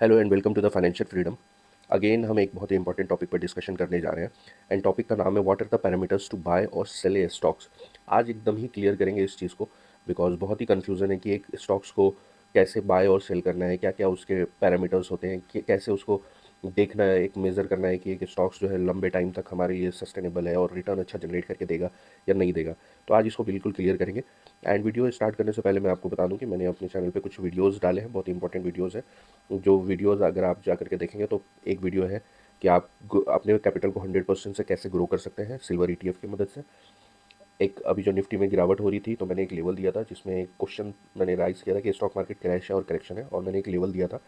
Hello and welcome to the financial freedom. Again हम एक बहुत ही इंपॉर्टेंट टॉपिक पर डिस्कशन करने जा रहे हैं एंड टॉपिक का नाम है what are the parameters to buy और सेल ए स्टॉक्स। आज एकदम ही क्लियर करेंगे इस चीज़ को बिकॉज बहुत ही कन्फ्यूज़न है कि एक स्टॉक्स को कैसे बाय और सेल करना है, क्या क्या उसके पैरामीटर्स होते हैं, कैसे उसको देखना है, एक मेज़र करना है कि एक स्टॉक्स जो है लंबे टाइम तक हमारे लिए सस्टेनेबल है और रिटर्न अच्छा जनरेट करके देगा या नहीं देगा। तो आज इसको बिल्कुल क्लियर करेंगे। एंड वीडियो स्टार्ट करने से पहले मैं आपको बता दूं कि मैंने अपने चैनल पे कुछ वीडियोस डाले हैं, बहुत इंपॉर्टेंट वीडियोस हैं। जो वीडियोस अगर आप जा करके देखेंगे तो एक वीडियो है कि आप अपने कैपिटल को 100% से कैसे ग्रो कर सकते हैं सिल्वर ETF की मदद से। एक अभी जो निफ्टी में गिरावट हो रही थी तो मैंने एक लेवल दिया था जिसमें एक क्वेश्चन मैंने राइज किया था कि स्टॉक मार्केट क्रैश है और करेक्शन है, और मैंने एक लेवल दिया था।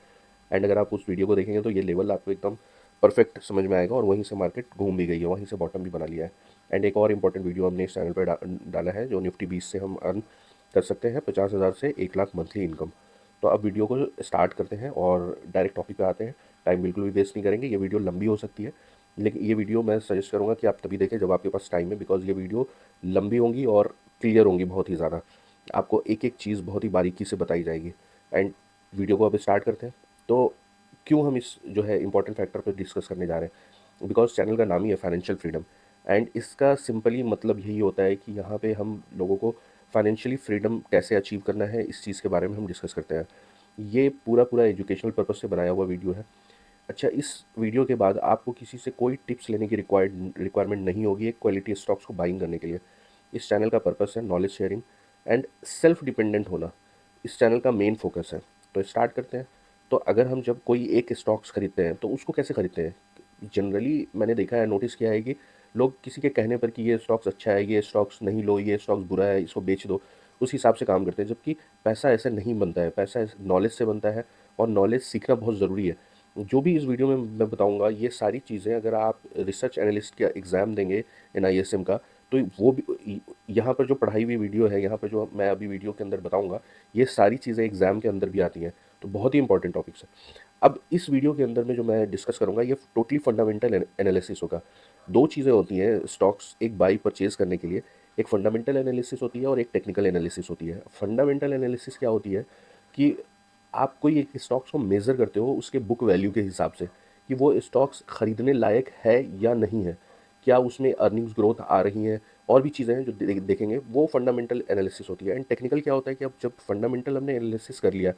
एंड अगर आप उस वीडियो को देखेंगे तो ये लेवल आपको एकदम परफेक्ट समझ में आएगा और वहीं से मार्केट घूम भी गई है, वहीं से बॉटम भी बना लिया है। एंड एक और इंपॉर्टेंट वीडियो हमने इस चैनल पर डाला है जो निफ्टी 20 से हम अर्न कर सकते हैं 50,000 से 1 लाख मंथली इनकम। तो अब वीडियो को स्टार्ट करते हैं और डायरेक्ट टॉपिक पे आते हैं। टाइम बिल्कुल भी वेस्ट नहीं करेंगे, ये वीडियो लंबी हो सकती है लेकिन ये वीडियो मैं सजेस्ट करूँगा कि आप तभी देखें जब आपके पास टाइम है, बिकॉज ये वीडियो लंबी होंगी और क्लियर होंगी बहुत ही ज़्यादा। आपको एक एक चीज़ बहुत ही बारीकी से बताई जाएगी। एंड वीडियो को अब स्टार्ट करते हैं। तो क्यों हम इस जो है इंपॉर्टेंट फैक्टर पर डिस्कस करने जा रहे हैं, बिकॉज चैनल का नाम ही है फाइनेंशियल फ्रीडम। एंड इसका सिंपली मतलब यही होता है कि यहाँ पे हम लोगों को फाइनेंशियली फ्रीडम कैसे अचीव करना है इस चीज़ के बारे में हम डिस्कस करते हैं। ये पूरा पूरा एजुकेशनल पर्पज से बनाया हुआ वीडियो है। अच्छा, इस वीडियो के बाद आपको किसी से कोई टिप्स लेने की रिक्वायरमेंट नहीं होगी एक क्वालिटी स्टॉक्स को बाइंग करने के लिए। इस चैनल का पर्पस है knowledge sharing and self dependent होना। इस चैनल का मेन फोकस है। तो स्टार्ट करते हैं। तो अगर हम जब कोई एक स्टॉक्स खरीदते हैं तो उसको कैसे खरीदते हैं? जनरली मैंने देखा है, नोटिस किया है कि लोग किसी के कहने पर कि ये स्टॉक्स अच्छा है, ये स्टॉक्स नहीं लो, ये स्टॉक्स बुरा है, इसको बेच दो, उस हिसाब से काम करते हैं। जबकि पैसा ऐसे नहीं बनता है, पैसा नॉलेज से बनता है और नॉलेज सीखना बहुत ज़रूरी है। जो भी इस वीडियो में मैं बताऊंगा ये सारी चीज़ें अगर आप रिसर्च एनालिस्ट का एग्ज़ाम देंगे NISM का, तो वो भी यहाँ पर जो पढ़ाई हुई वीडियो है, यहाँ पर जो मैं अभी वीडियो के अंदर बताऊंगा, ये सारी चीज़ें एग्ज़ाम के अंदर भी आती हैं। तो बहुत ही इंपॉर्टेंट टॉपिक्स है। अब इस वीडियो के अंदर में जो मैं डिस्कस करूंगा ये टोटली फंडामेंटल एनालिसिस होगा। दो चीज़ें होती हैं स्टॉक्स एक बाई परचेज करने के लिए, एक फंडामेंटल एनालिसिस होती है और एक टेक्निकल एनालिसिस होती है। फंडामेंटल एनालिसिस क्या होती है कि आप कोई एक स्टॉक्स को मेज़र करते हो उसके बुक वैल्यू के हिसाब से कि वो स्टॉक्स खरीदने लायक है या नहीं है, क्या उसमें अर्निंग्स ग्रोथ आ रही हैं, और भी चीज़ें हैं जो देखेंगे, वो फंडामेंटल एनालिसिस होती है। एंड टेक्निकल क्या होता है कि अब जब फंडामेंटल हमने एनालिसिस कर लिया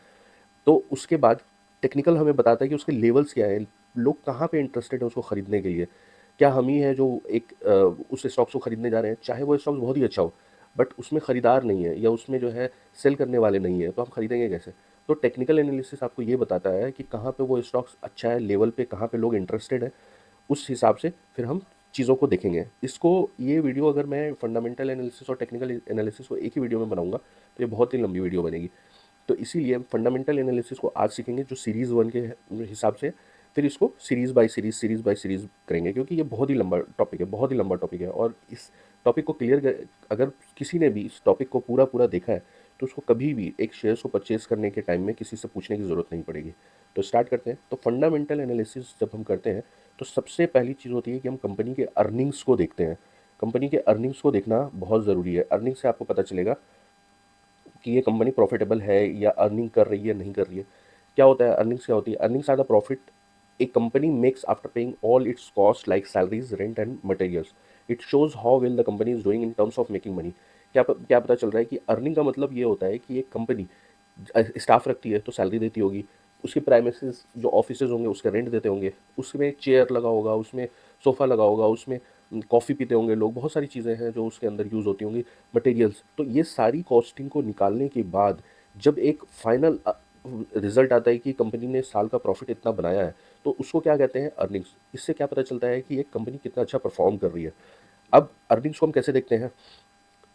तो उसके बाद टेक्निकल हमें बताता है कि उसके लेवल्स क्या हैं, लोग कहाँ पे इंटरेस्टेड है उसको खरीदने के लिए। क्या हम ही है जो एक उस स्टॉक्स को खरीदने जा रहे हैं, चाहे वो स्टॉक्स बहुत ही अच्छा हो बट उसमें ख़रीदार नहीं है या उसमें जो है सेल करने वाले नहीं है, तो हम खरीदेंगे कैसे? तो टेक्निकल एनालिसिस आपको ये बताता है कि कहाँ पे वो स्टॉक्स अच्छा है, लेवल पे कहाँ पे लोग इंटरेस्टेड है। उस हिसाब से फिर हम चीज़ों को देखेंगे। इसको ये वीडियो अगर मैं फंडामेंटल एनालिसिस और टेक्निकल एनालिसिस को एक ही वीडियो में बनाऊंगा तो ये बहुत ही लंबी वीडियो बनेगी। तो इसीलिए हम फंडामेंटल एनालिसिस को आज सीखेंगे जो सीरीज़ 1 के हिसाब से, फिर इसको सीरीज़ बाय सीरीज़ करेंगे क्योंकि ये बहुत ही लंबा टॉपिक है, बहुत ही लंबा टॉपिक है। और इस टॉपिक को अगर किसी ने भी इस टॉपिक को पूरा पूरा देखा है तो उसको कभी भी एक शेयर्स को परचेज़ करने के टाइम में किसी से पूछने की ज़रूरत नहीं पड़ेगी। तो स्टार्ट करते हैं। तो फंडामेंटल एनालिसिस जब हम करते हैं तो सबसे पहली चीज़ होती है कि हम कंपनी के अर्निंग्स को देखते हैं। कंपनी के अर्निंग्स को देखना बहुत ज़रूरी है। अर्निंग से आपको पता चलेगा कि ये कंपनी प्रॉफिटेबल है या अर्निंग कर रही है नहीं कर रही है। क्या होता है अर्निंग्स? क्या होती है earnings? Are the profit a company makes after paying all its cost like salaries, rent and materials. It shows how well the company is doing in terms of making money. क्या पता चल रहा है कि earning का मतलब ये होता है कि एक कंपनी स्टाफ रखती है तो सैलरी देती होगी, उसके प्राइमेसिस जो ऑफिसेज होंगे उसका रेंट देते होंगे, उसमें चेयर लगा होगा, उसमें सोफ़ा लगा होगा, उसमें कॉफ़ी पीते होंगे लोग, बहुत सारी चीज़ें हैं जो उसके अंदर यूज़ होती होंगी, मटेरियल्स। तो ये सारी कॉस्टिंग को निकालने के बाद जब एक फाइनल रिजल्ट आता है कि कंपनी ने साल का प्रॉफिट इतना बनाया है, तो उसको क्या कहते हैं? अर्निंग्स। इससे क्या पता चलता है कि एक कंपनी कितना अच्छा परफॉर्म कर रही है। अब अर्निंग्स को हम कैसे देखते हैं?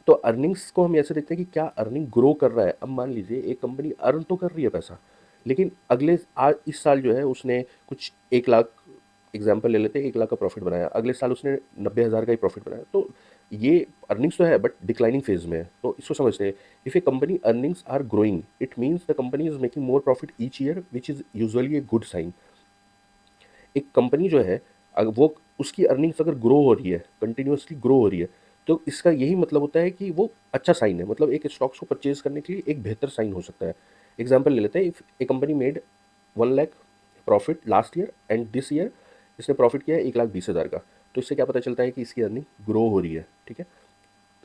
तो अर्निंग्स को हम ऐसे देखते हैं कि क्या अर्निंग ग्रो कर रहा है। अब मान लीजिए एक कंपनी अर्न तो कर रही है पैसा, लेकिन अगले आज इस साल जो है उसने कुछ 1 लाख, एग्जाम्पल ले लेते हैं, 1 लाख का प्रॉफिट बनाया, अगले साल उसने 90,000 का ही प्रॉफिट बनाया, तो ये अर्निंग्स तो है बट डिक्लाइनिंग फेज में है। तो इसको समझते हैं, if a company earnings are growing it means the company is making more profit each year which is usually a good sign. एक कंपनी जो है अगर वो उसकी अर्निंग्स अगर ग्रो हो रही है, कंटिन्यूअसली ग्रो हो रही है, तो इसका यही मतलब होता है कि वो अच्छा साइन है, मतलब एक स्टॉक्स को परचेज करने के लिए एक बेहतर साइन हो सकता है। एग्जाम्पल ले लेते हैं, if a company made 1 lakh profit last year and this year इसने प्रॉफिट किया है 1,20,000 का। तो इससे क्या पता चलता है कि इसकी अर्निंग ग्रो हो रही है, ठीक है।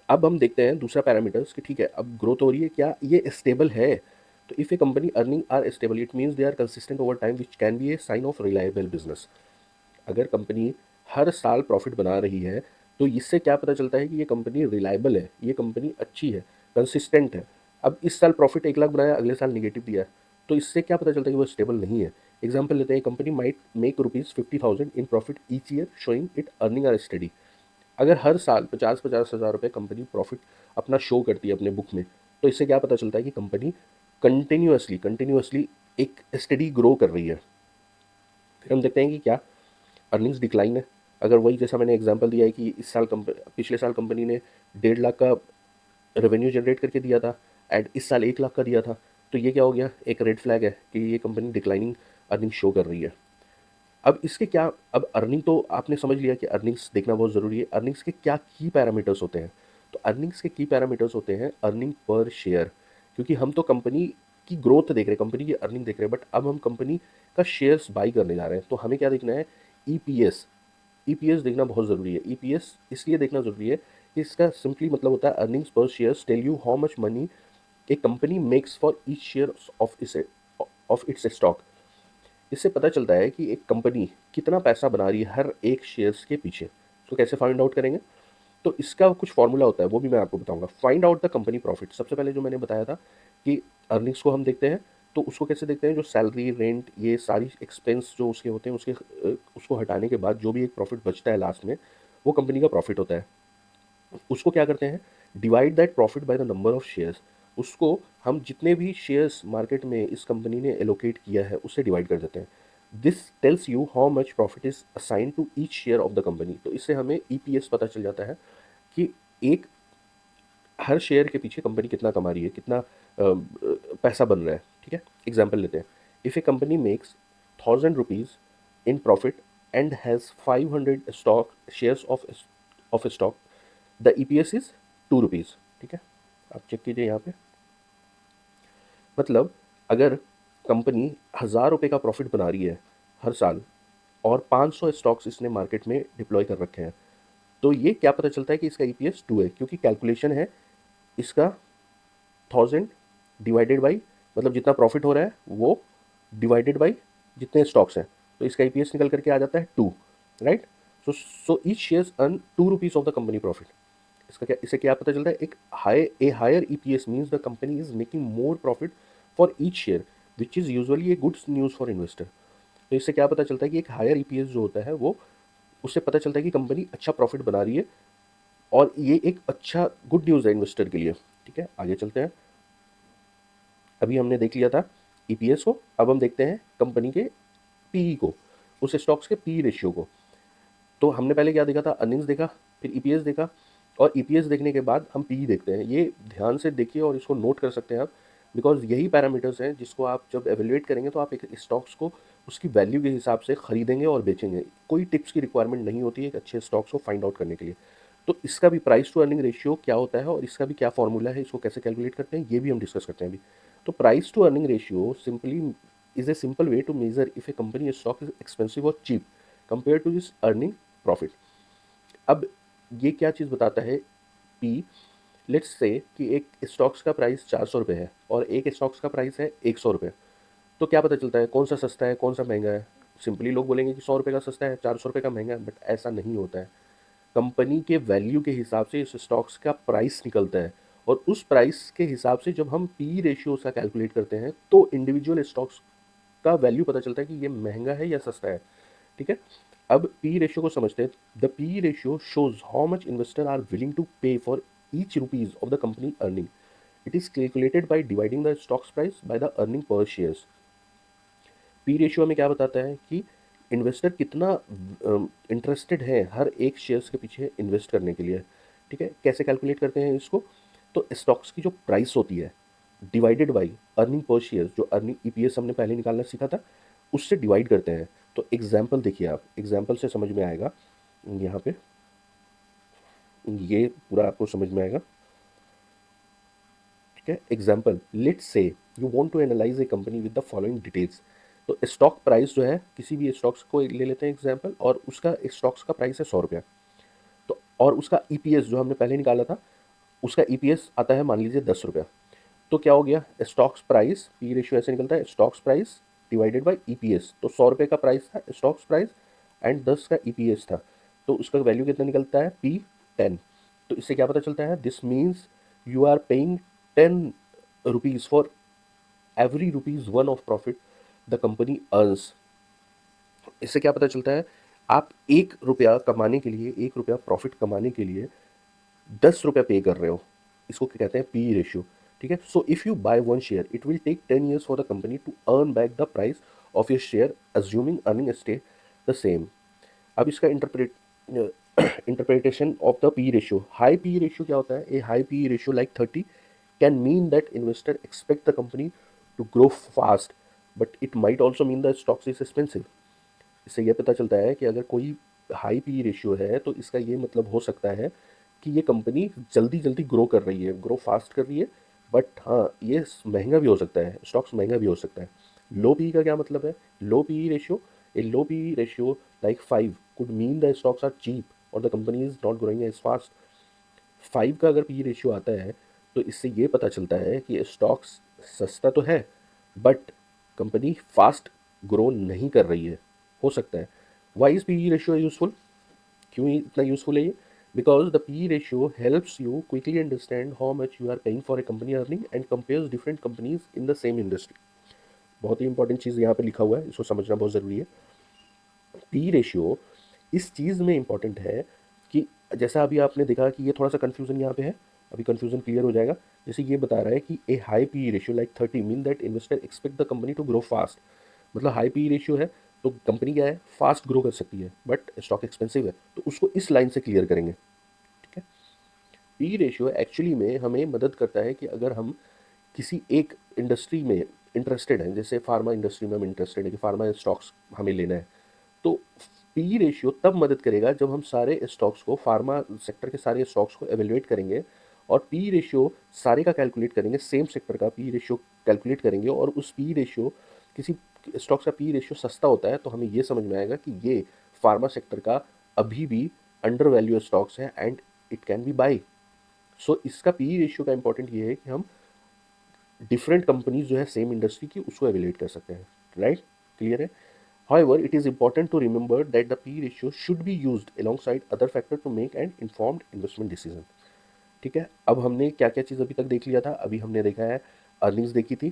अब हम देखते हैं दूसरा पैरामीटर्स कि ठीक है, अब ग्रोथ हो रही है, क्या ये स्टेबल है। तो if a company earning are stable it means they are consistent over time which can be a sign of reliable business. अगर कंपनी हर साल प्रॉफिट बना रही है तो इससे क्या पता चलता है कि ये कंपनी रिलायबल है, ये कंपनी अच्छी है, कंसिस्टेंट है। अब इस साल प्रॉफिट 1 लाख बनाया, अगले साल निगेटिव दिया है, तो इससे क्या पता चलता है कि वो स्टेबल नहीं है। एग्जाम्पल लेते हैं, company might make ₹50,000 in profit each year showing it earning are steady. अगर हर साल 50,000 रुपये कंपनी प्रॉफिट अपना शो करती है अपने बुक में, तो इससे क्या पता चलता है कि कंपनी कंटिन्यूसली एक स्टडी ग्रो कर रही है। फिर हम देखते हैं कि क्या अर्निंग्स डिक्लाइन है। अगर वही जैसा मैंने एग्जांपल दिया है कि इस साल पिछले साल कंपनी ने 1.5 लाख का रेवेन्यू जनरेट करके दिया था एंड इस साल 1 लाख का दिया था, तो ये क्या हो गया, एक रेड फ्लैग है कि ये कंपनी डिक्लाइनिंग अर्निंग शो कर रही है। अब इसके क्या, अब अर्निंग तो आपने समझ लिया कि अर्निंग्स देखना बहुत ज़रूरी है। अर्निंग्स के क्या की पैरामीटर्स होते हैं, तो अर्निंग्स के की पैरामीटर्स होते हैं अर्निंग पर शेयर। क्योंकि हम तो कंपनी की ग्रोथ देख रहे हैं, कंपनी की अर्निंग देख रहे हैं, बट अब हम कंपनी का शेयर्स बाई करने जा रहे हैं, तो हमें क्या देखना है, ईपीएस। ईपीएस देखना बहुत ज़रूरी है। ईपीएस इसलिए देखना ज़रूरी है कि इसका सिंपली मतलब होता है earnings per share tell you how much money a company makes for each share of its stock. इससे पता चलता है कि एक कंपनी कितना पैसा बना रही है हर एक शेयर्स के पीछे। तो कैसे फाइंड आउट करेंगे, तो इसका कुछ फॉर्मूला होता है, वो भी मैं आपको बताऊंगा। Find out the company profit, सबसे पहले जो मैंने बताया था कि अर्निंग्स को हम देखते हैं, तो उसको कैसे देखते हैं, जो सैलरी रेंट ये सारी एक्सपेंस जो उसके होते हैं उसको हटाने के बाद जो भी एक प्रॉफिट बचता है लास्ट में, वो कंपनी का प्रॉफिट होता है। उसको क्या करते हैं, divide that profit by the number of shares. उसको हम जितने भी शेयर्स मार्केट में इस कंपनी ने एलोकेट किया है उससे डिवाइड कर देते हैं। This tells you how much profit is assign to each share of the company. तो इससे हमें ईपीएस पता चल जाता है कि एक हर शेयर के पीछे कंपनी कितना कमा रही है, कितना पैसा बन रहा है, ठीक है। एग्जाम्पल लेते हैं, if a company makes ₹1,000 in profit and has 500 stock shares of stock, the EPS is ₹2, ठीक है। आप चेक कीजिए यहाँ पे, मतलब अगर कंपनी ₹1,000 का प्रॉफिट बना रही है हर साल और 500 स्टॉक्स इसने मार्केट में डिप्लॉय कर रखे हैं, तो ये क्या पता चलता है कि इसका ईपीएस 2 है, क्योंकि कैलकुलेशन है इसका 1000 डिवाइडेड बाई, मतलब जितना प्रॉफिट हो रहा है वो डिवाइडेड बाई जितने स्टॉक्स हैं, तो इसका ईपीएस निकल करके आ जाता है 2, right. So each shares earn ₹2 of the company profit. इसका क्या, इससे क्या पता चलता है, एक higher EPS means the company is making more profit for each share which is usually a good news for investor. तो इससे क्या पता चलता है कि एक हायर ईपीएस जो होता है वो, उससे पता चलता है कि कंपनी अच्छा प्रॉफिट बना रही है और ये एक अच्छा गुड न्यूज़ है इन्वेस्टर के लिए, ठीक है। आगे चलते हैं, अभी हमने देख लिया था ईपीएस को, अब हम देखते हैं कंपनी के पीई को, उस स्टॉक्स के पी रेशियो को। तो हमने पहले क्या देखा था, अर्निंग्स देखा, फिर ईपीएस देखा, और ईपीएस देखने के बाद हम पी देखते हैं। ये ध्यान से देखिए और इसको नोट कर सकते हैं आप, बिकॉज यही पैरामीटर्स हैं जिसको आप जब एवेल्युएट करेंगे तो आप एक स्टॉक्स को उसकी वैल्यू के हिसाब से खरीदेंगे और बेचेंगे। कोई टिप्स की रिक्वायरमेंट नहीं होती है एक अच्छे स्टॉक्स को फाइंड आउट करने के लिए। तो इसका भी प्राइस टू अर्निंग रेशियो क्या होता है और इसका भी क्या फॉर्मूला है, इसको कैसे कैलकुलेट करते हैं, ये भी हम डिस्कस करते हैं अभी। तो price to earning ratio simply is a simple way to measure if a company stock is expensive or cheap compare to this earning profit. अब ये क्या चीज़ बताता है, पी, लेट्स से कि एक स्टॉक्स का प्राइस ₹400 है और एक स्टॉक्स का प्राइस है ₹100। तो क्या पता चलता है कौन सा सस्ता है कौन सा महंगा है। सिंपली लोग बोलेंगे कि ₹100 का सस्ता है, ₹400 का महंगा है, बट ऐसा नहीं होता है। कंपनी के वैल्यू के हिसाब से इस स्टॉक्स का प्राइस निकलता है, और उस प्राइस के हिसाब से जब हम पी रेशियो का कैलकुलेट करते हैं तो इंडिविजुअल स्टॉक्स का वैल्यू पता चलता है कि ये महंगा है या सस्ता है, ठीक है। अब पी रेशियो को समझते हैं। The P ratio shows how much investor are willing to pay for each rupees of the company earning. It is calculated by dividing the stocks price by the earning per shares. P ratio में क्या बताता है कि investor कितना interested है हर एक shares के पीछे इन्वेस्ट करने के लिए, ठीक है। कैसे कैलकुलेट करते हैं इसको, तो स्टॉक्स की जो प्राइस होती है divided by earning per share, जो अर्निंग ईपीएस हमने पहले निकालना सीखा था, उससे डिवाइड करते हैं। तो एग्जाम्पल देखिए, आप एग्जाम्पल से समझ में आएगा, यहाँ पे ये पूरा आपको समझ में आएगा, ठीक है। Example, let's say you want to analyse a company with the following details. तो स्टॉक प्राइस जो है, किसी भी स्टॉक्स को ले लेते हैं एग्जाम्पल, और उसका स्टॉक्स का प्राइस है 100 रुपया, तो और उसका ईपीएस जो हमने पहले निकाला था, उसका ईपीएस आता है मान लीजिए 10 रुपया। तो क्या हो गया, स्टॉक्स प्राइस, पी रेशियो ऐसे निकलता है, stocks price divided by EPS. तो 100 रुपये का प्राइस था स्टॉक्स प्राइस एंड 10 का ईपीएस था, तो उसका वैल्यू कितना निकलता है, P10। तो इससे क्या पता चलता है, this means you are paying 10 rupees for every rupees 1 of profit the company earns. इससे क्या पता चलता है, आप 1 रुपया कमाने के लिए, 1 रुपया प्रॉफिट कमाने के लिए 10 रुपया पे कर रहे हो। इसको क्या कहते हैं, पी रेशियो। ठीक है, so if you buy 1 share it will take 10 years for the company to earn back the price of your share, assuming earning stay the same. अब इसका interpretation of the P ratio, high P ratio क्या होता है, a high P ratio like 30 can mean that investor expect the company to grow fast, but it might also mean the stocks is expensive. इससे यह पता चलता है कि अगर कोई हाई पी रेशियो है तो इसका ये मतलब हो सकता है कि ये कंपनी जल्दी जल्दी ग्रो कर रही है, ग्रो फास्ट कर रही है, बट हाँ ये महंगा भी हो सकता है, स्टॉक्स महंगा भी हो सकता है। लो पी का क्या मतलब है, low P ratio, a low P ratio like 5 could mean the stocks are cheap or the company is not growing as fast. 5 का अगर पी रेशियो आता है तो इससे ये पता चलता है कि स्टॉक्स सस्ता तो है बट कंपनी फास्ट ग्रो नहीं कर रही है, हो सकता है। Why is P ratio useful, क्यों इतना यूजफुल है ये, because the P ratio helps you quickly understand how much you are paying for a company earning and compares different companies in the same industry. बहुत ही important चीज़ यहाँ पे लिखा हुआ है, इसको समझना बहुत ज़रूरी है। पी रेशियो इस चीज़ में इंपॉर्टेंट है कि जैसा अभी आपने देखा कि ये थोड़ा सा कन्फ्यूजन यहाँ पे है, अभी कन्फ्यूजन क्लियर हो जाएगा। जैसे ये बता रहा है कि a high P ratio like 30 mean that investor expect the company to grow fast, मतलब हाई पी रेशियो है तो कंपनी क्या है, फास्ट ग्रो कर सकती है बट स्टॉक एक्सपेंसिव है, तो उसको इस लाइन से क्लियर करेंगे। ठीक है, पी रेशियो एक्चुअली में हमें मदद करता है कि अगर हम किसी एक इंडस्ट्री में इंटरेस्टेड हैं, जैसे फार्मा इंडस्ट्री में हम इंटरेस्टेड है कि फार्मा स्टॉक्स हमें लेना है, तो पी रेशियो तब मदद करेगा जब हम सारे स्टॉक्स को, फार्मा सेक्टर के सारे स्टॉक्स को एवेल्युएट करेंगे और पी रेशियो सारे का कैलकुलेट करेंगे, सेम सेक्टर का पी रेशियो कैलकुलेट करेंगे, और उस पी रेशियो, किसी स्टॉक्स का पी रेशियो सस्ता होता है तो हमें ये समझ में आएगा कि ये फार्मा सेक्टर का अभी भी अंडर वैल्यू स्टॉक्स है and it can be buy. So इसका पी रेशियो का इंपॉर्टेंट ये है कि हम डिफरेंट कंपनीज जो है सेम इंडस्ट्री की, उसको एवेल्युएट कर सकते हैं। राइट, क्लियर है। However, it is important to remember that the P ratio should be used alongside other factors to make an informed investment decision. ठीक है, अब हमने क्या क्या चीज़ अभी तक देख लिया था, अभी हमने देखा है अर्निंग्स देखी थी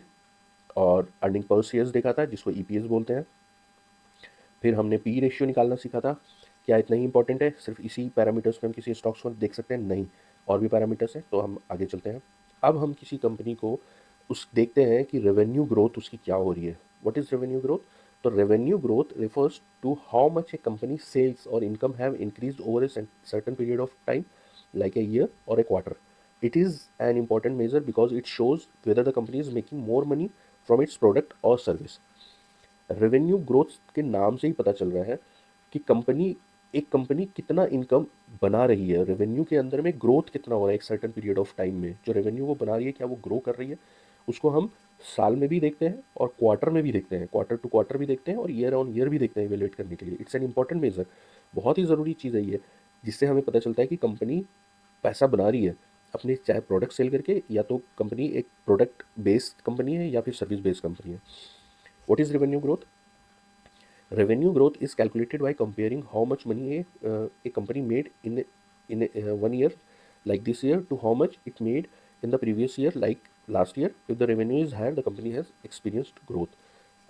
और अर्निंग पर शेयर्स देखा था जिसको ईपीएस बोलते हैं। फिर हमने पी रेशियो निकालना सीखा था। क्या इतना ही इंपॉर्टेंट है, सिर्फ इसी पैरामीटर्स में हम किसी स्टॉक्स को देख सकते हैं, नहीं, और भी पैरामीटर्स हैं, तो हम आगे चलते हैं। अब हम किसी कंपनी को उस देखते हैं कि रेवेन्यू ग्रोथ उसकी क्या हो रही है। व्हाट इज़ रेवेन्यू ग्रोथ, तो revenue growth refers to how much a company sales or income have increased over a certain period of time like a year or a quarter. It is an important measure because it shows whether the company is making more money from its product or service. Revenue growth के नाम से ही पता चल रहा है कि एक company कितना इनकम बना रही है, रेवेन्यू के अंदर में ग्रोथ कितना हो रहा है एक सर्टेन पीरियड ऑफ टाइम में, जो रेवेन्यू वो बना रही है क्या वो ग्रो कर रही है। उसको हम साल में भी देखते हैं और क्वार्टर में भी देखते हैं, क्वार्टर टू क्वार्टर भी देखते हैं और ईयर ऑन ईयर भी देखते हैं इवेल्युएट करने के लिए। इट्स एन इंपॉर्टेंट मेजर, बहुत ही ज़रूरी चीज़ है ये, जिससे हमें पता चलता है कि कंपनी पैसा बना रही है अपने, चाहे प्रोडक्ट सेल करके, या तो कंपनी एक प्रोडक्ट बेस्ड कंपनी है या फिर सर्विस बेस्ड कंपनी है। What is revenue growth, revenue growth is calculated by comparing how much money a company made in 1 year like this year to how much it made in the previous year like last year. If the revenue is higher the company has experienced growth.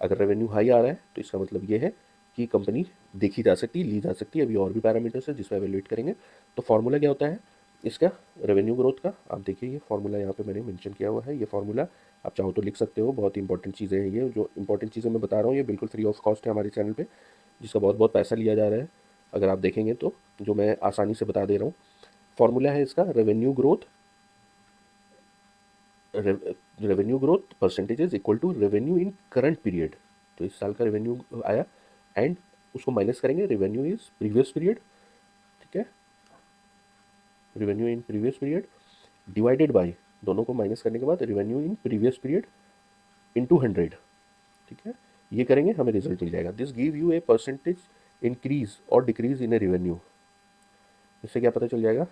अगर revenue high आ रहा है तो इसका मतलब ये है कि company देखी जा सकती है, ली जा सकती है। अभी और भी पैरामीटर्स है जिसमें एवेल्युएट करेंगे। तो फार्मूला क्या होता है इसका, रेवेन्यू ग्रोथ का, आप देखिए ये फार्मूला यहाँ पे मैंने मेंशन किया हुआ है। ये फार्मूला आप चाहो तो लिख सकते हो, बहुत ही इंपॉर्टेंट चीज़ें हैं ये, जो इंपॉर्टेंट चीज़ें मैं बता रहा हूँ ये बिल्कुल फ्री ऑफ कॉस्ट है हमारे चैनल पे, जिसका बहुत बहुत पैसा लिया जा रहा है अगर आप देखेंगे तो, जो मैं आसानी से बता दे रहा हूँ। फार्मूला है इसका, revenue growth percentage is equal to revenue in current period. तो इस साल का रेवेन्यू आया एंड उसको माइनस करेंगे रेवेन्यू इज प्रीवियस पीरियड, ठीक है, revenue in previous period divided by, दोनों को माइनस करने के बाद revenue in previous period into 100, ठीक है। ये करेंगे हमें रिजल्ट मिल जाएगा। This give U a percentage increase और डिक्रीज इन ए रेवेन्यू। इससे क्या पता चल जाएगा,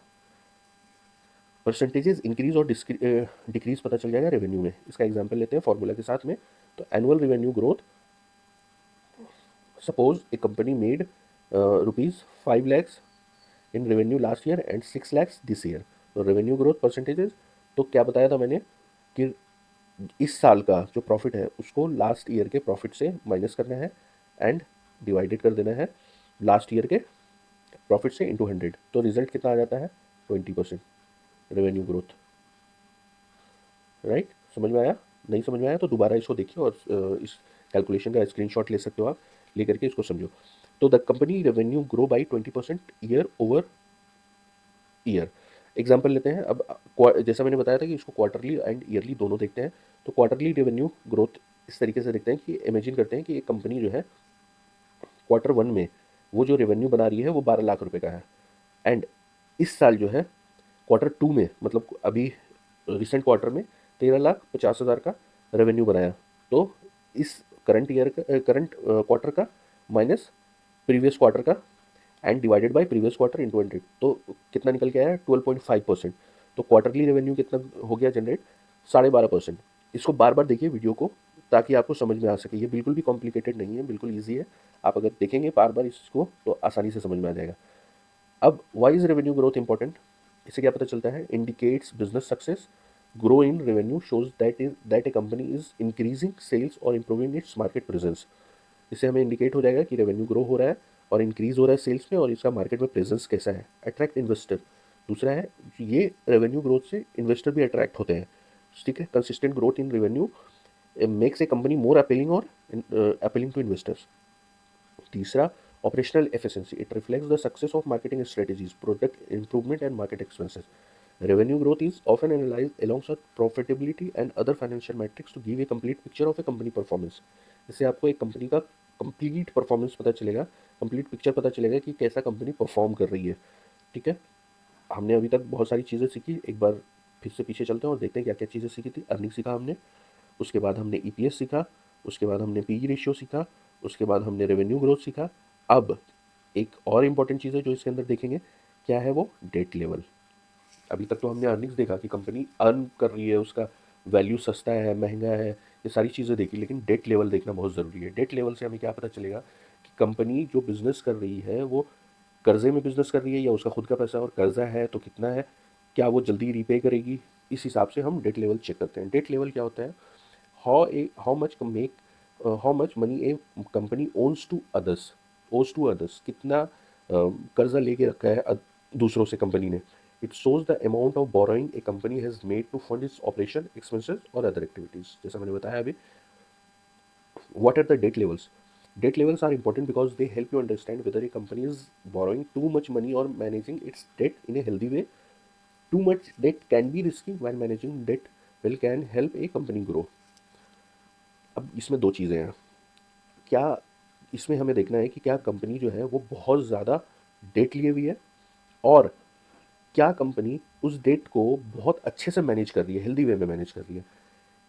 परसेंटेजेस इंक्रीज और डिक्रीज पता चल जाएगा रेवेन्यू में। इसका एग्जांपल लेते हैं फॉर्मूला के साथ में। तो annual revenue growth, suppose A company made rupees 5 lakhs in revenue last year and 6 lakhs this year. तो रेवेन्यू ग्रोथ परसेंटेजेस, तो क्या बताया था मैंने कि इस साल का जो प्रॉफिट है उसको लास्ट ईयर के प्रॉफिट से माइनस करना है एंड डिवाइडेड कर देना है लास्ट ईयर के प्रॉफिट से इंटू 100। तो रिजल्ट कितना आ जाता है, 20% रेवेन्यू ग्रोथ। राइट, समझ में आया? नहीं समझ में आया तो दोबारा इसको देखिए और इस कैलकुलेशन का स्क्रीनशॉट ले सकते हो आप, ले करके इसको समझो। तो the company revenue grow by 20% year over year. Example लेते हैं अब। जैसा मैंने बताया था कि इसको क्वार्टरली एंड ईयरली दोनों देखते हैं। तो क्वार्टरली रेवेन्यू ग्रोथ इस तरीके से देखते हैं कि इमेजिन करते हैं कि एक कंपनी जो है क्वार्टर 1 में वो जो रेवेन्यू बना रही है वो 12 लाख रुपए का है, एंड इस साल जो है क्वार्टर 2 में, मतलब अभी रिसेंट क्वार्टर में 13,50,000 का रेवेन्यू बनाया। तो इस करंट ईयर का, करंट क्वार्टर का माइनस प्रीवियस क्वार्टर का and divided by previous quarter into 100, तो कितना निकल के आया, 12.5%। तो क्वार्टरली रेवेन्यू कितना हो गया जनरेट, 12.5%। इसको बार बार देखिए वीडियो को ताकि आपको समझ में आ सके। ये बिल्कुल भी कॉम्प्लिकेटेड नहीं है, बिल्कुल ईजी है। आप अगर देखेंगे बार बार इसको तो आसानी से समझ में आ जाएगा। अब why is revenue growth important, इससे क्या पता चलता है, indicates business success. Grow in revenue shows that a company is increasing sales और इंप्रूविंग इट्स मार्केट प्रेजेंस। इससे हमें इंडिकेट हो जाएगा कि रेवेन्यू ग्रो हो रहा है और इंक्रीज हो रहा है सेल्स में, और इसका मार्केट में प्रेजेंस कैसा है। अट्रैक्ट इन्वेस्टर, दूसरा है, ये रेवेन्यू ग्रोथ से इन्वेस्टर भी अट्रैक्ट होते हैं। ठीक है, consistent growth in revenue makes a company more appealing और अपीलिंग टू इन्वेस्टर्स। तीसरा, operational efficiency, it reflects the success of marketing strategies, product improvement and market expenses. Revenue growth is often analyzed alongside profitability and other financial metrics to give a complete picture of a company performance. इससे आपको एक company का complete performance पता चलेगा, complete picture पता चलेगा कि कैसा कंपनी परफॉर्म कर रही है। ठीक है, हमने अभी तक बहुत सारी चीज़ें सीखी, एक बार फिर से पीछे चलते हैं और देखते हैं क्या क्या चीज़ें सीखी थी। अर्निंग सीखा हमने, उसके बाद हमने ईपीएस सीखा, उसके बाद हमने पी रेशियो सीखा, उसके बाद हमने रेवेन्यू ग्रोथ सीखा। अब एक और इम्पॉर्टेंट चीज़ है जो इसके अंदर देखेंगे, क्या है वो, डेट लेवल। अभी तक तो हमने अर्निंग्स देखा कि कंपनी अर्न कर रही है, उसका वैल्यू सस्ता है महंगा है, ये सारी चीज़ें देखी, लेकिन डेट लेवल देखना बहुत ज़रूरी है। डेट लेवल से हमें क्या पता चलेगा कि कंपनी जो बिज़नेस कर रही है वो कर्जे में बिज़नेस कर रही है या उसका खुद का पैसा, और कर्जा है तो कितना है, क्या वो जल्दी रीपे करेगी। इस हिसाब से हम डेट लेवल चेक करते हैं। डेट लेवल क्या होता है, how much money a company owns to others, कितना कर्जा लेके रखा है दूसरों से कंपनी ने। It shows the amount of borrowing a company has made to fund its operation expenses और अदर एक्टिविटीज, जैसा मैंने बताया अभी। What are the debt levels? Debt levels are important because they help you understand whether a company is borrowing too much money or managing its debt in a healthy way. Too much debt can be risky, while managing debt well can help a company grow. अब इसमें दो चीज़ें हैं। क्या इसमें हमें देखना है कि क्या कंपनी जो है वो बहुत ज़्यादा डेट लिए हुई है, और क्या कंपनी उस डेट को बहुत अच्छे से मैनेज कर रही है, हेल्दी वे में मैनेज कर रही है।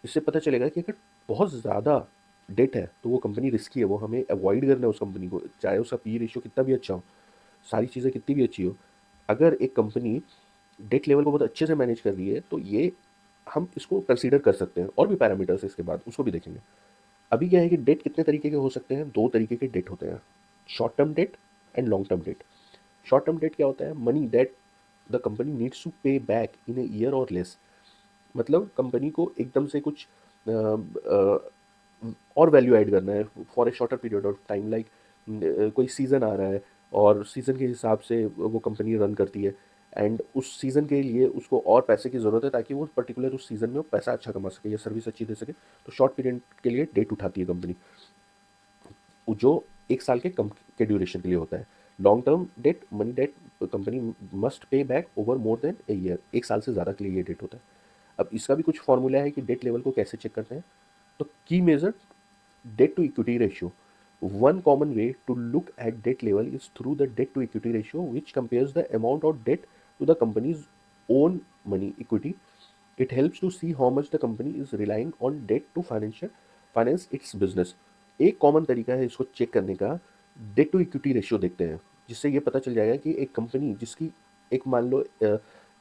इससे पता चलेगा कि अगर बहुत ज़्यादा डेट है तो वो कंपनी रिस्की है, वो हमें अवॉइड करना है उस कंपनी को, चाहे उसका पी रेशियो कितना भी अच्छा हो, सारी चीज़ें कितनी भी अच्छी हो। अगर एक कंपनी डेट लेवल को बहुत अच्छे से मैनेज कर रही है तो ये हम इसको कंसीडर कर सकते हैं। और भी पैरामीटर्स इसके बाद उसको भी देखेंगे। अभी क्या है कि डेट कितने तरीके के हो सकते हैं, दो तरीके के डेट होते हैं, short term debt and long term debt. Short term debt क्या होता है, money that the company needs to pay back in a year और लेस। मतलब कंपनी को एकदम से कुछ और वैल्यू ऐड करना है for a shorter period of time, like कोई सीज़न आ रहा है और सीज़न के हिसाब से वो कंपनी रन करती है, एंड उस सीज़न के लिए उसको और पैसे की ज़रूरत है ताकि वो पर्टिकुलर उस सीज़न में वो पैसा अच्छा कमा सके या सर्विस अच्छी दे सके। तो शॉर्ट पीरियड के लिए डेट उठाती है कंपनी, जो एक साल के ड्यूरेशन के लिए होता है। Long term debt, money debt company must pay back over more than a year, एक साल से ज़्यादा के लिए ये डेट होता है। अब इसका भी कुछ फॉर्मूला है कि डेट लेवल को कैसे चेक करते हैं। तो की major debt to equity ratio. One common way to look at debt level is through the debt to equity ratio, which compares the amount of debt to the company's own money equity. It helps to see how much the company is relying on debt to finance its business. एक common तरीका है इसको check करने का, date to equity ratio देखते हैं, जिससे ये पता चल जाएगा कि एक कंपनी जिसकी एक मान लो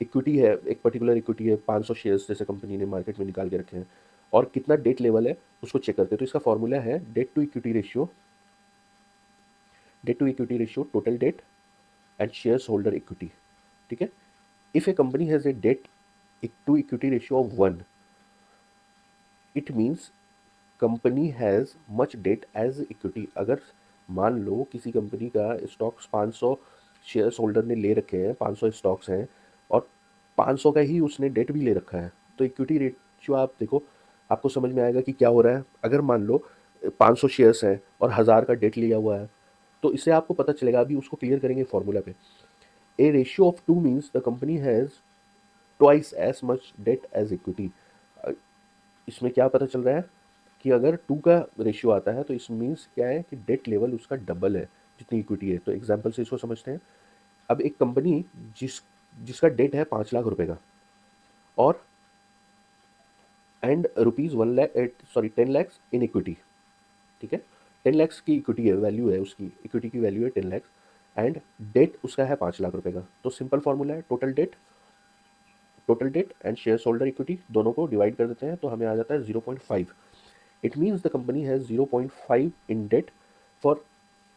इक्विटी है, एक पर्टिकुलर इक्विटी है 500 शेयर्स जैसे कंपनी ने मार्केट में निकाल के रखे हैं, और कितना डेट लेवल है उसको चेक करते हैं। तो इसका फॉर्मूला है debt to equity ratio, total debt and shares holder equity. ठीक है, if a company has a debt to equity ratio of 1, it means company has much debt as equity. अगर मान लो किसी कंपनी का स्टॉक्स 500 शेयर्स होल्डर ने ले रखे हैं, 500 स्टॉक्स हैं, और 500 का ही उसने डेट भी ले रखा है, तो इक्विटी रेशियो आप देखो, आपको समझ में आएगा कि क्या हो रहा है। अगर मान लो 500 शेयर्स हैं और 1000 का डेट लिया हुआ है, तो इससे आपको पता चलेगा, अभी उसको क्लियर करेंगे फॉर्मूला पे। A ratio of 2 means the company has twice as much debt as equity. इसमें क्या पता चल रहा है कि अगर 2 का रेशियो आता है तो इस मीन्स क्या है कि डेट लेवल उसका डबल है जितनी इक्विटी है। तो एग्जांपल से इसको समझते हैं। अब एक कंपनी जिसका डेट है 5 लाख रुपए का, और and rupees 10 lakhs in equity. ठीक है, 10 लैक्स की इक्विटी है, वैल्यू है उसकी, इक्विटी की वैल्यू है 10 लैक्स, एंड डेट उसका है 5 लाख रुपए का। तो सिंपल फॉर्मूला है total debt and share holder equity, दोनों को डिवाइड कर देते हैं तो हमें आ जाता है 0.5। It means the company has 0.5 in debt for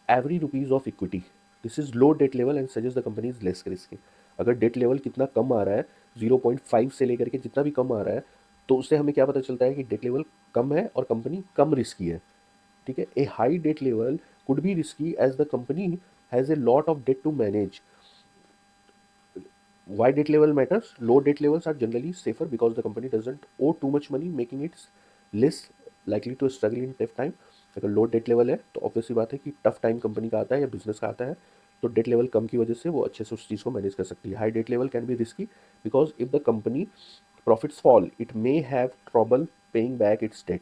every rupees of equity. This is low debt level and suggests the company is less risky. अगर डेट लेवल कितना कम आ रहा है, 0.5 से लेकर के जितना भी कम आ रहा है, तो उससे हमें क्या पता चलता है कि डेट लेवल कम है और कंपनी कम रिस्की है। ठीक है, a high debt level could be risky as the company has a lot of debt to manage. Why debt level matters? Low debt levels are generally safer because the company doesn't owe too much money, making it less likely to struggle in tough time. अगर लो date level है तो obviously बात है कि tough time company का आता है या बिजनेस का आता है, तो डेट लेवल कम की वजह से वो अच्छे से उस चीज़ को मैनेज कर सकती है। High debt level can be risky because if the company profits fall it may have trouble paying back its debt.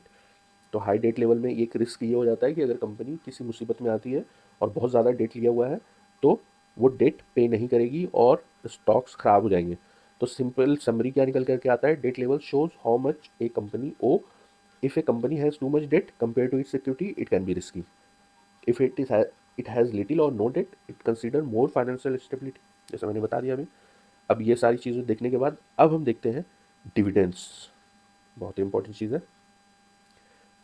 तो हाई डेट लेवल में एक रिस्क ये हो जाता है कि अगर कंपनी किसी मुसीबत में आती है और बहुत ज़्यादा डेट लिया हुआ है, तो वो डेट पे नहीं करेगी और स्टॉक्स खराब हो जाएंगे। तो सिंपल समरी क्या निकल करके आता है, debt level shows how much a company owe. If a company has too much debt compare to its security it can be risky. If it has little or no debt it consider more financial stability, जैसा मैंने बता दिया अभी। अब ये सारी चीज़ें देखने के बाद अब हम देखते हैं डिविडेंड्स, बहुत इंपॉर्टेंट चीज़ है।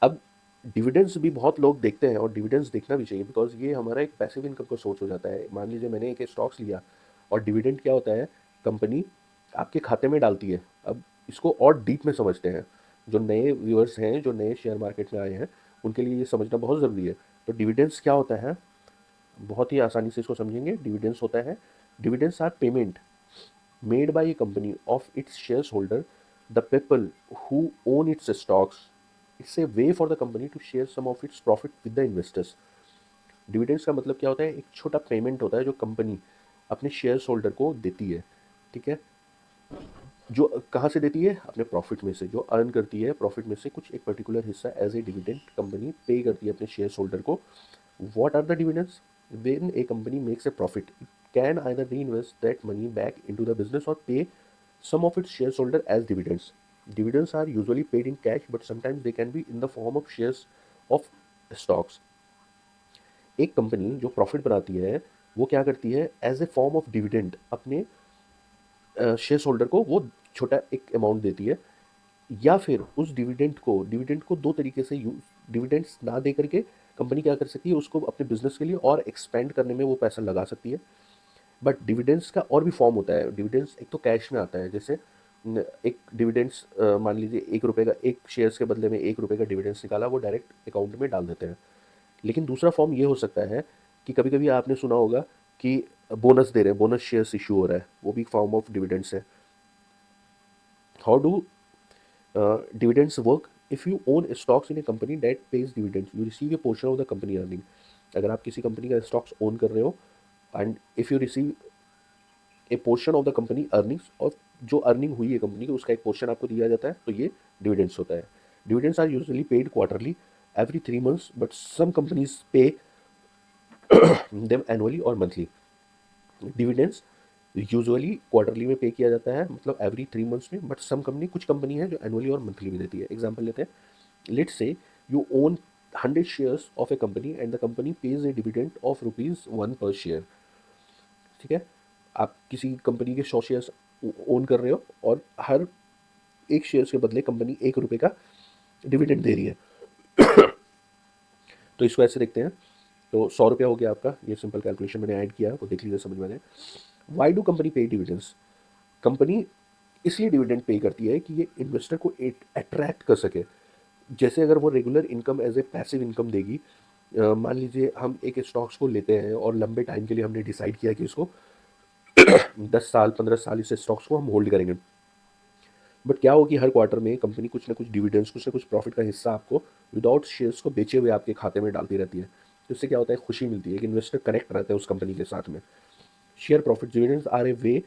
अब डिविडेंड्स भी बहुत लोग देखते हैं और डिविडेंड्स देखना भी चाहिए, बिकॉज ये हमारा एक पैसिव इनकम का सोर्स हो जाता है। मान लीजिए मैंने एक स्टॉक्स लिया, और डिविडेंड क्या होता है, कंपनी आपके खाते में डालती है। अब इसको और डीप में समझते हैं, जो नए व्यूअर्स हैं, जो नए शेयर मार्केट में आए हैं, उनके लिए ये समझना बहुत ज़रूरी है। तो डिविडेंड्स क्या होता है, बहुत ही आसानी से इसको समझेंगे। डिविडेंड्स होता है, dividends are payment made by a company of its shareholder, the people who own its stocks. It's a way for the company to share some of its profit with the investors. Dividends का मतलब क्या होता है, एक छोटा payment होता है जो कंपनी अपने शेयर होल्डर को देती है। ठीक है, जो कहाँ से देती है, अपने प्रॉफिट में से, जो अर्न करती है प्रॉफिट में से कुछ एक पर्टिकुलर हिस्सा एज ए डिविडेंड कंपनी पे करती है अपने शेयर होल्डर को। What are the dividends? When a company makes a profit it can either reinvest that money back into the business or pay some of its shareholder as dividends. Dividends are usually paid in cash, but sometimes they can be in the form of shares of stocks. एक company जो profit बनाती है वो क्या करती है, as a form of dividend अपने share holder को वो छोटा एक अमाउंट देती है, या फिर उस डिविडेंड को दो तरीके से यूज, डिविडेंड्स ना दे करके कंपनी क्या कर सकती है, उसको अपने बिजनेस के लिए और एक्सपेंड करने में वो पैसा लगा सकती है। बट डिविडेंड्स का और भी फॉर्म होता है। डिविडेंड्स एक तो कैश में आता है, जैसे एक डिविडेंड्स मान लीजिए 1 रुपये का, एक शेयर्स के बदले में 1 रुपये का डिविडेंड्स निकाला, वो डायरेक्ट अकाउंट में डाल देते हैं। लेकिन दूसरा फॉर्म ये हो सकता है कि कभी कभी आपने सुना होगा कि बोनस दे रहे हैं, बोनस शेयर्स इशू हो रहा है, वो भी फॉर्म ऑफ डिविडेंड्स है। How do dividends work? If you own stocks in a company that pays dividends, you receive a portion of the company earning. अगर आप किसी कंपनी का स्टॉक्स ओन कर रहे हो and if you receive A portion of the company earnings, और जो earning हुई है कंपनी की उसका एक पोर्शन आपको दिया जाता है, तो ये डिविडेंड्स होता है। Dividends are usually paid quarterly every 3 months, but some companies pay them annually और मंथली। डिविडेंड्स यूजुअली क्वार्टरली में पे किया जाता है, मतलब एवरी 3 मंथ्स में, बट सम कंपनी, कुछ कंपनी है जो एनुअली और मंथली में देती है। एग्जाम्पल लेते हैं, let's say you own 100 shares of a company and the company pays a dividend of ₹1 per share. ठीक है, आप किसी कंपनी के 100 शेयर्स ओन कर रहे हो और हर एक शेयर्स के बदले कंपनी ₹1 का डिविडेंड दे रही है। तो इसको ऐसे देखते हैं, तो ₹100 हो गया आपका, ये सिंपल कैलकुलेशन मैंने ऐड किया, वो देख लीजिए समझ में आए। वाई डू कंपनी पे डिविडेंड्स? कंपनी इसलिए डिविडेंड पे करती है कि ये इन्वेस्टर को अट्रैक्ट कर सके। जैसे अगर वो regular income as a passive income देगी, मान लीजिए हम एक स्टॉक्स को लेते हैं और लंबे टाइम के लिए हमने डिसाइड किया कि इसको 10 साल 15 साल इस स्टॉक्स को हम होल्ड करेंगे। बट क्या हो कि हर क्वार्टर में कंपनी कुछ ना कुछ डिविडेंड्स, कुछ ना कुछ प्रॉफिट का हिस्सा आपको विदाउट शेयर्स को बेचे हुए आपके खाते में डालती रहती है। तो इससे क्या होता है, खुशी मिलती है कि इन्वेस्टर कनेक्ट रहता है उस कंपनी के साथ में। Share profit dividends are a way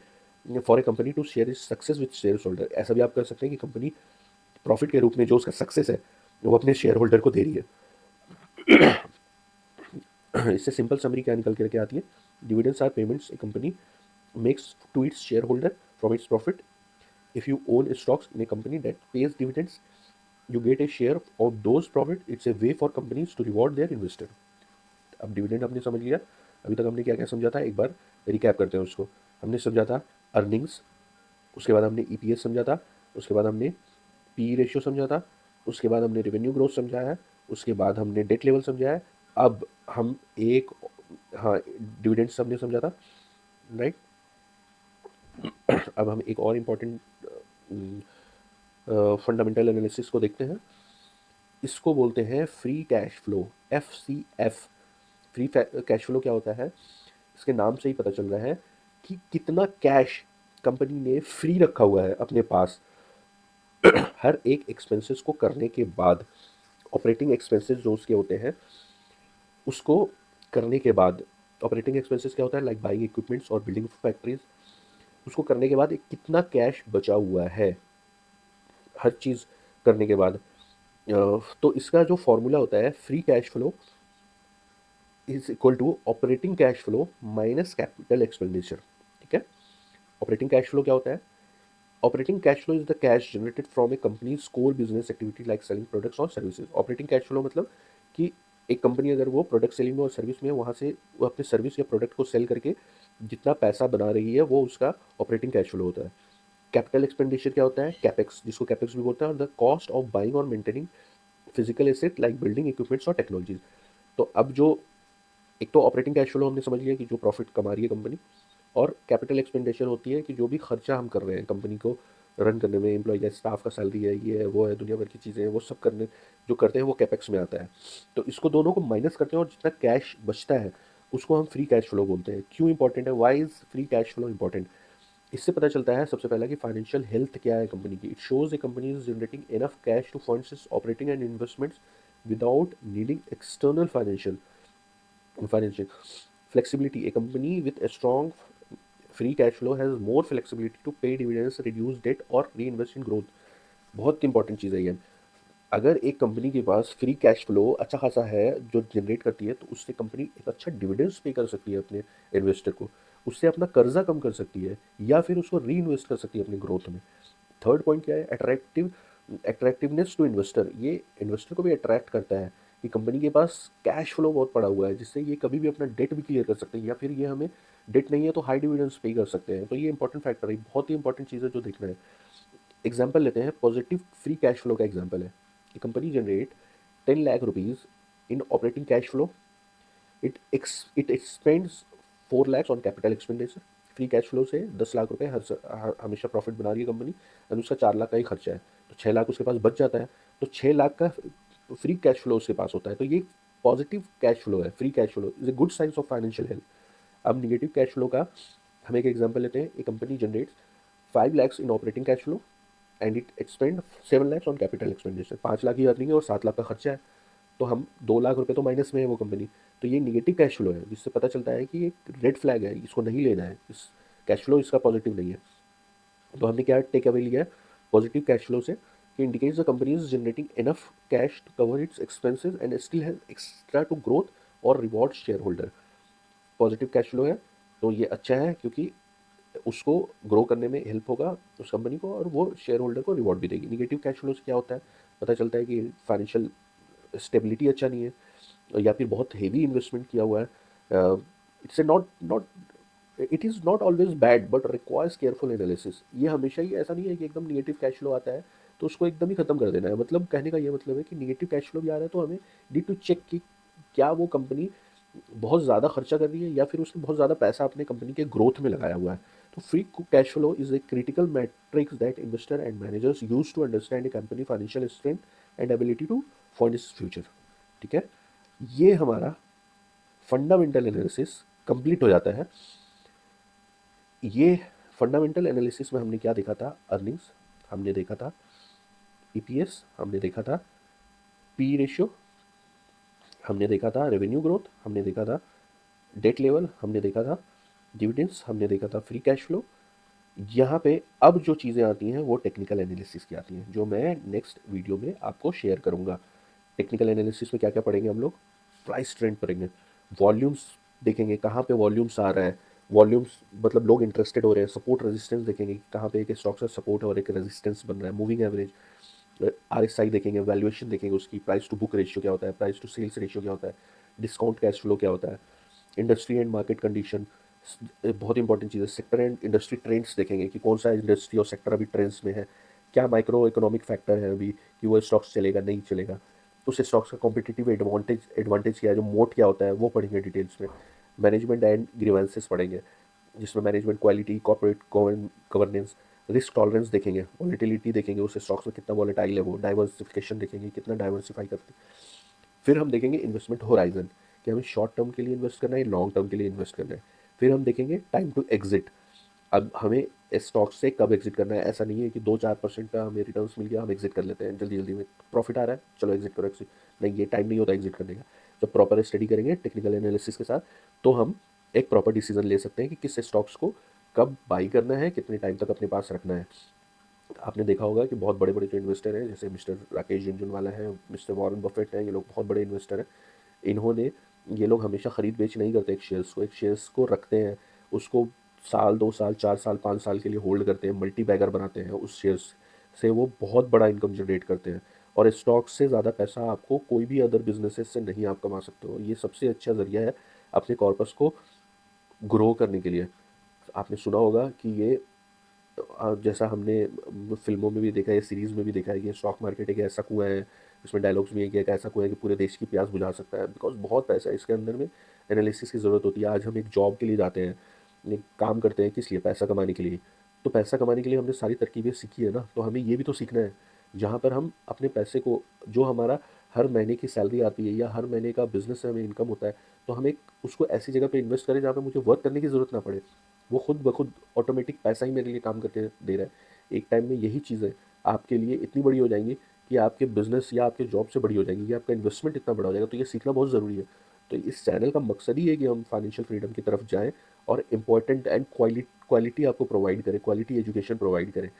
for a company to share is success with share holder. ऐसा भी आप कर सकते हैं कि कंपनी प्रॉफिट के रूप में जो उसका सक्सेस है वो अपने शेयर होल्डर को दे रही है। इससे सिंपल समरी क्या निकल के आती है, dividends are payments a company makes to its share holder from its profit. If you own stocks in a company that pays dividends, you get a share of those profit. It's a way for companies to reward their investor. अब dividend हमने समझ लिया। अभी तक हमने क्या क्या समझा था, एक बार रिकैप करते हैं उसको। हमने समझा था अर्निंग्स, उसके बाद हमने ईपीएस समझा था, उसके बाद हमने पी रेशियो समझा था, उसके बाद हमने रेवेन्यू ग्रोथ समझा है, उसके बाद हमने डेट लेवल समझा है। अब हम एक, हाँ, डिविडेंड्स हमने समझा था, राइट। अब हम एक और इम्पॉर्टेंट फंडामेंटल एनालिसिस को देखते हैं। इसको बोलते हैं free cash flow, FCF। Free cash flow क्या होता है, इसके नाम से ही पता चल रहा है कि कितना कैश कंपनी ने फ्री रखा हुआ है अपने पास हर एक एक्सपेंसेस को करने के बाद। ऑपरेटिंग एक्सपेंसेस जो उसके होते हैं उसको करने के बाद, ऑपरेटिंग एक्सपेंसेस क्या होता है, लाइक बाइंग इक्विपमेंट्स और बिल्डिंग फैक्ट्रीज, उसको करने के बाद एक कितना कैश बचा हुआ है हर चीज़ करने के बाद। तो इसका जो फॉर्मूला होता है, free cash flow is equal to operating cash flow minus capital expenditure. ठीक है, ऑपरेटिंग कैश फ्लो क्या होता है, operating cash flow is the cash generated from a company's core business activity like selling products और services. Operating cash flow मतलब कि एक company अगर वो प्रोडक्ट सेलिंग में और सर्विस में, वहाँ से वो अपने सर्विस या प्रोडक्ट को सेल करके जितना पैसा बना रही है वो उसका ऑपरेटिंग कैश फ्लो होता है। कैपिटल एक्सपेंडिचर क्या होता है, कैपेक्स, जिसको कैपेक्स भी बोलते हैं, और द कॉस्ट ऑफ बाइंग और maintaining physical asset like building equipments और टेक्नोलॉजीज। तो अब जो, एक तो ऑपरेटिंग कैश फ्लो हमने समझ लिया कि जो प्रॉफिट कमा रही है कंपनी, और कैपिटल एक्सपेंडिचर होती है कि जो भी खर्चा हम कर रहे हैं कंपनी को रन करने में, एम्प्लॉय या स्टाफ का सैलरी है, ये है वो है, दुनिया भर की चीज़ें हैं, वो सब करने जो करते हैं वो कैपेक्स में आता है। तो इसको दोनों को माइनस करते हैं और जितना कैश बचता है उसको हम फ्री कैश फ्लो बोलते हैं। क्यों इंपॉर्टेंट है, why is free cash flow important? इससे पता चलता है सबसे पहला कि फाइनेंशियल हेल्थ क्या है कंपनी की। It shows a company is generating enough cash to funds its operating and investments without needing external financial flexibility. A company with a strong free cash flow has more flexibility to pay dividends, reduce debt और reinvest in growth. बहुत important चीज़ है ये। अगर एक company के पास free cash flow अच्छा खासा है जो जनरेट करती है, तो उससे कंपनी एक अच्छा डिविडेंड्स पे कर सकती है अपने इन्वेस्टर को, उससे अपना कर्जा कम कर सकती है, या फिर उसको री इन्वेस्ट कर सकती है अपने ग्रोथ में। थर्ड पॉइंट क्या है, अट्रैक्टिवनेस टू इन्वेस्टर। ये इन्वेस्टर को भी अट्रैक्ट करता है कि कंपनी के पास कैश फ्लो बहुत पड़ा हुआ है, जिससे ये कभी भी अपना डेट भी क्लियर कर सकते हैं, या फिर ये हमें डेट नहीं है तो हाई डिविडेंड्स पे कर सकते हैं। तो ये इंपॉर्टेंट फैक्टर है, बहुत ही इंपॉर्टेंट चीज़ है जो देखना है। एग्जाम्पल लेते हैं, पॉजिटिव फ्री कैश फ्लो का एग्जाम्पल है कि company generate 10 lakh rupees in operating cash flow, it expends 4 lakhs on capital expenditure. Free cash flow से 10 लाख रुपए हमेशा प्रॉफिट बना रही है कंपनी, और उसका 4 लाख का ही खर्चा है, तो 6 लाख उसके पास बच जाता है। तो 6 लाख का फ्री कैश फ्लो उसके पास होता है। तो ये पॉजिटिव कैश फ्लो है, free cash flow is a good science of financial health. अब निगेटिव कैश फ्लो का हम एक एग्जाम्पल लेते हैं। एक company generates 5 lakhs in operating cash flow and it expand 7 lakhs on capital expenditure. 5 lakh he earning है और 7 लाख का खर्चा है, तो हम 2 लाख रुपए तो माइनस में है वो कंपनी। तो ये निगेटिव कैश फ्लो है, जिससे पता चलता है कि एक रेड फ्लैग है, इसको नहीं लेना है, इस कैश फ्लो इसका पॉजिटिव नहीं है। तो हमने क्या टेक अवे लिया है पॉजिटिव कैश फ्लो से, कि indicates the company is generating enough cash to cover its expenses and still has extra to growth or reward share holder. Positive cash flow है तो ये अच्छा है, क्योंकि उसको ग्रो करने में हेल्प होगा उस कंपनी को, और वो शेयर होल्डर को रिवॉर्ड भी देगी। निगेटिव कैश फ्लो से क्या होता है, पता चलता है कि फाइनेंशियल स्टेबिलिटी अच्छा नहीं है, या फिर बहुत हेवी इन्वेस्टमेंट किया हुआ है, it's a not not it is not always bad but requires careful analysis. ये हमेशा ही ऐसा नहीं है कि एकदम निगेटिव कैश फ्लो आता है तो उसको एकदम ही ख़त्म कर देना है। मतलब कहने का ये मतलब है कि निगेटिव कैश फ्लो भी आ रहा है तो हमें नीड टू चेक कि क्या वो कंपनी बहुत ज़्यादा खर्चा कर रही है या फिर उसने बहुत ज़्यादा पैसा अपने कंपनी के ग्रोथ में लगाया हुआ है। तो free cash flow is a critical metrics that investor and managers use to understand a company financial strength and ability to fund its future. ठीक है, ये हमारा फंडामेंटल एनालिसिस कंप्लीट हो जाता है। ये फंडामेंटल एनालिसिस में हमने क्या देखा था? अर्निंग्स हमने देखा था, ईपीएस हमने देखा था, पी रेशियो हमने देखा था, रेवेन्यू ग्रोथ हमने देखा था, डेट लेवल हमने देखा था, डिविडेंड्स हमने देखा था, फ्री कैश फ्लो। यहाँ पे अब जो चीज़ें आती हैं वो टेक्निकल एनालिसिस की आती हैं, जो मैं नेक्स्ट वीडियो में आपको शेयर करूँगा। टेक्निकल एनालिसिस में क्या क्या पढ़ेंगे हम लोग? प्राइस ट्रेंड पढ़ेंगे, वॉल्यूम्स देखेंगे, कहाँ पे वॉल्यूम्स आ रहा है, वॉल्यूम्स मतलब लोग इंटरेस्टेड हो रहे हैं, सपोर्ट रेजिस्टेंस देखेंगे कि कहाँ पे एक स्टॉक से सपोर्ट और एक रेजिस्टेंस बन रहा है, मूविंग एवरेज, आरएसआई देखेंगे, वैल्यूएशन देखेंगे उसकी, प्राइस टू बुक रेशियो क्या होता है, प्राइस टू सेल्स रेशियो क्या होता है, डिस्काउंट कैश फ्लो क्या होता है, इंडस्ट्री एंड मार्केट कंडीशन बहुत इंपॉर्टेंट चीज़ है, सेक्टर एंड इंडस्ट्री ट्रेंड्स देखेंगे कि कौन सा इंडस्ट्री और सेक्टर अभी ट्रेंड्स में है, क्या माइक्रो इकोनॉमिक फैक्टर है अभी कि वो स्टॉक्स चलेगा नहीं चलेगा, तो उस स्टॉक्स का कॉम्पिटिटिव एडवांटेज क्या है, जो मोट क्या होता है वो पढ़ेंगे डिटेल्स में। मैनेजमेंट एंड ग्रीवेंसेस पढ़ेंगे, जिसमें management quality, corporate governance, risk tolerance देखेंगे, वॉलेटिलिटी देखेंगे, उस स्टॉक्स में कितना वॉलेटाइल है वो, डाइवर्सिफिकेशन देखेंगे कितना डाइवर्सिफाई करते हैं। फिर हम देखेंगे इन्वेस्टमेंट होराइजन कि हमें शॉर्ट टर्म के लिए इन्वेस्ट करना है, लॉन्ग टर्म के लिए इन्वेस्ट करना है। फिर हम देखेंगे टाइम टू एग्जिट, अब हमें स्टॉक से कब एग्जिट करना है। ऐसा नहीं है कि 2-4% का हमें रिटर्न्स मिल गया हम एग्जिट कर लेते हैं जल्दी जल्दी में, प्रॉफिट आ रहा है चलो एग्जिट करो एग्जिट, नहीं, ये टाइम नहीं होता एग्जिट करने का। जब प्रॉपर स्टडी करेंगे टेक्निकल एनालिसिस के साथ तो हम एक प्रॉपर डिसीजन ले सकते हैं कि किस स्टॉक्स को कब बाई करना है, कितने टाइम तक अपने पास रखना है। आपने देखा होगा कि बहुत बड़े बड़े जो इन्वेस्टर हैं, जैसे मिस्टर राकेश झुनझुनवाला है, मिस्टर वॉरेन बफेट हैं, ये लोग बहुत बड़े इन्वेस्टर हैं। इन्होंने ये लोग हमेशा ख़रीद बेच नहीं करते, एक शेयर्स को रखते हैं, उसको साल 2 साल 4 साल 5 साल के लिए होल्ड करते हैं, मल्टी बैगर बनाते हैं, उस शेयर्स से वो बहुत बड़ा इनकम जनरेट करते हैं। और स्टॉक से ज़्यादा पैसा आपको कोई भी अदर बिजनेसेस से नहीं आप कमा सकते हो। ये सबसे अच्छा ज़रिया है अपने कॉर्पस को ग्रो करने के लिए। आपने सुना होगा कि ये जैसा हमने फिल्मों में भी देखा है, सीरीज़ में भी देखा है कि स्टॉक मार्केट एक ऐसा कुआं है, इसमें डायलॉग्स भी है कि एक ऐसा कुआं है कि पूरे देश की प्यास बुझा सकता है, बिकॉज बहुत पैसा है इसके अंदर में। एनालिसिस की ज़रूरत होती है। आज हम एक जॉब के लिए जाते हैं, एक काम करते हैं किस लिए? पैसा कमाने के लिए। तो पैसा कमाने के लिए हमने सारी तरकीबें सीखी है ना, तो हमें ये भी तो सीखना है जहाँ पर हम अपने पैसे को, जो हमारा हर महीने की सैलरी आती है या हर महीने का बिजनेस से हमें इनकम होता है, तो हम एक उसको ऐसी जगह पे इन्वेस्ट करें जहाँ पे मुझे वर्क करने की ज़रूरत ना पड़े, वो खुद ब खुद ऑटोमेटिक पैसा ही मेरे लिए काम करके दे रहा है। एक टाइम में यही चीज़ें आपके लिए इतनी बड़ी हो जाएंगी कि आपके बिजनेस या आपके जॉब से बड़ी हो जाएंगी, कि आपका इन्वेस्टमेंट इतना बड़ा हो जाएगा। तो ये सीखना बहुत ज़रूरी है। तो इस चैनल का मकसद ही है कि हम फाइनेंशियल फ्रीडम की तरफ जाएँ और इम्पॉर्टेंट एंड क्वालिटी आपको प्रोवाइड करें, क्वालिटी एजुकेशन प्रोवाइड करें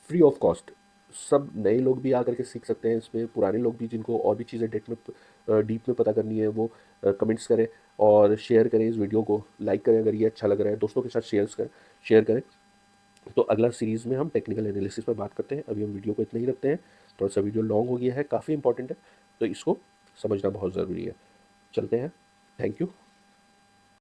फ्री ऑफ कॉस्ट। सब नए लोग भी आकर के सीख सकते हैं इसमें, पुराने लोग भी जिनको और भी चीज़ें डीप में पता करनी है वो कमेंट्स करें और शेयर करें, इस वीडियो को लाइक करें अगर ये अच्छा लग रहा है, दोस्तों के साथ शेयर करें। तो अगला सीरीज़ में हम टेक्निकल एनालिसिस पर बात करते हैं। अभी हम वीडियो को इतना ही रखते हैं, थोड़ा सा वीडियो लॉन्ग हो गया है, काफ़ी इंपॉर्टेंट है, तो इसको समझना बहुत ज़रूरी है। चलते हैं, थैंक यू।